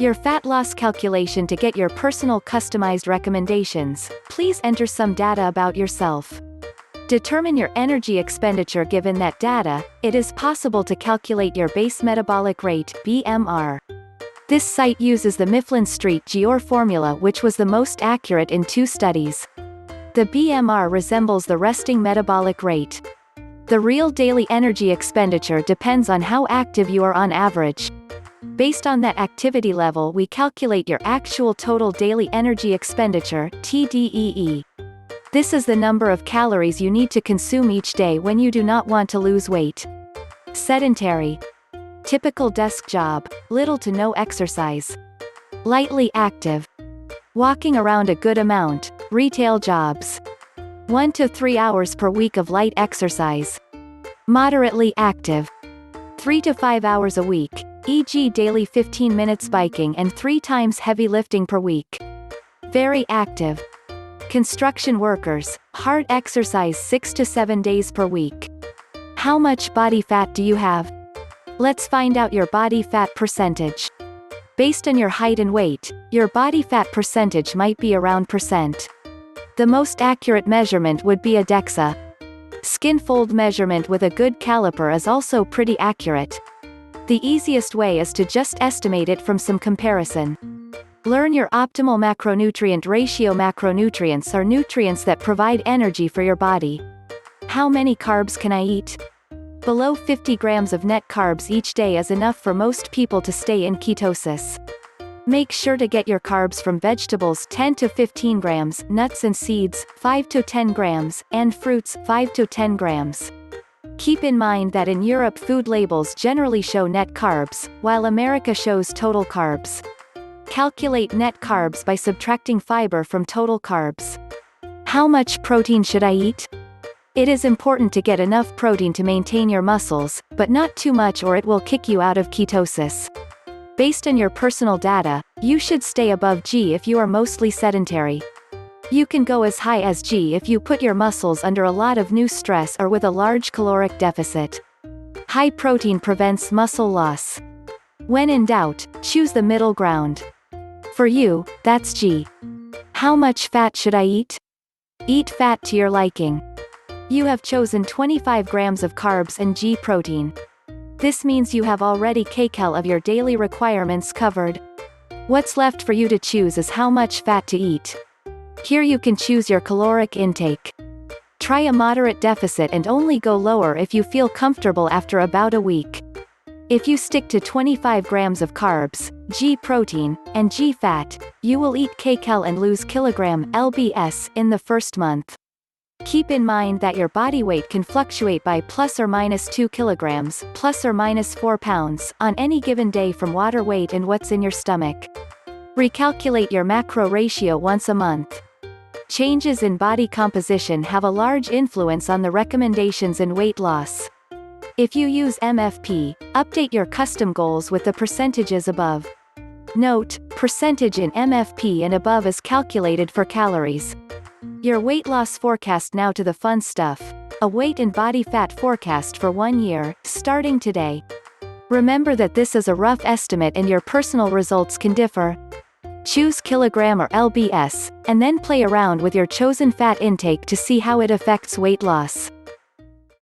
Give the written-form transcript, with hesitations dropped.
Your fat loss calculation. To get your personal customized recommendations, please enter some data about yourself. Determine your energy expenditure. Given that data, it is possible to calculate your base metabolic rate, BMR. This site uses the Mifflin Street GOR formula, which was the most accurate in 2 studies. The BMR resembles the resting metabolic rate. The real daily energy expenditure depends on how active you are on average. Based on that activity level, we calculate your actual total daily energy expenditure, TDEE. This is the number of calories you need to consume each day when you do not want to lose weight. Sedentary. Typical desk job, little to no exercise. Lightly active. Walking around a good amount, retail jobs. 1 to 3 hours per week of light exercise. Moderately active. 3 to 5 hours a week, e.g. daily 15 minutes biking and 3 times heavy lifting per week. Very active. Construction workers, hard exercise 6 to 7 days per week. How much body fat do you have? Let's find out your body fat percentage. Based on your height and weight, your body fat percentage might be around %. The most accurate measurement would be a DEXA. Skin fold measurement with a good caliper is also pretty accurate. The easiest way is to just estimate it from some comparison. Learn your optimal macronutrient ratio. Macronutrients are nutrients that provide energy for your body. How many carbs can I eat? Below 50 grams of net carbs each day is enough for most people to stay in ketosis. Make sure to get your carbs from vegetables 10 to 15 grams, nuts and seeds 5 to 10 grams, and fruits 5 to 10 grams. Keep in mind that in Europe food labels generally show net carbs, while America shows total carbs. Calculate net carbs by subtracting fiber from total carbs. How much protein should I eat? It is important to get enough protein to maintain your muscles, but not too much or it will kick you out of ketosis. Based on your personal data, you should stay above G if you are mostly sedentary. You can go as high as G if you put your muscles under a lot of new stress or with a large caloric deficit. High protein prevents muscle loss. When in doubt, choose the middle ground. For you, that's G. How much fat should I eat? Eat fat to your liking. You have chosen 25 grams of carbs and G protein. This means you have already kcal of your daily requirements covered. What's left for you to choose is how much fat to eat. Here you can choose your caloric intake. Try a moderate deficit and only go lower if you feel comfortable after about a week. If you stick to 25 grams of carbs, G protein, and G fat, you will eat kcal and lose kilogram lbs in the first month. Keep in mind that your body weight can fluctuate by plus or minus 2 kilograms, plus or minus 4 pounds, on any given day from water weight and what's in your stomach. Recalculate your macro ratio once a month. Changes in body composition have a large influence on the recommendations in weight loss. If you use MFP, update your custom goals with the percentages above. Note, percentage in MFP and above is calculated for calories. Your weight loss forecast. Now to the fun stuff. A weight and body fat forecast for 1 year, starting today. Remember that this is a rough estimate and your personal results can differ. Choose kilogram or lbs, and then play around with your chosen fat intake to see how it affects weight loss.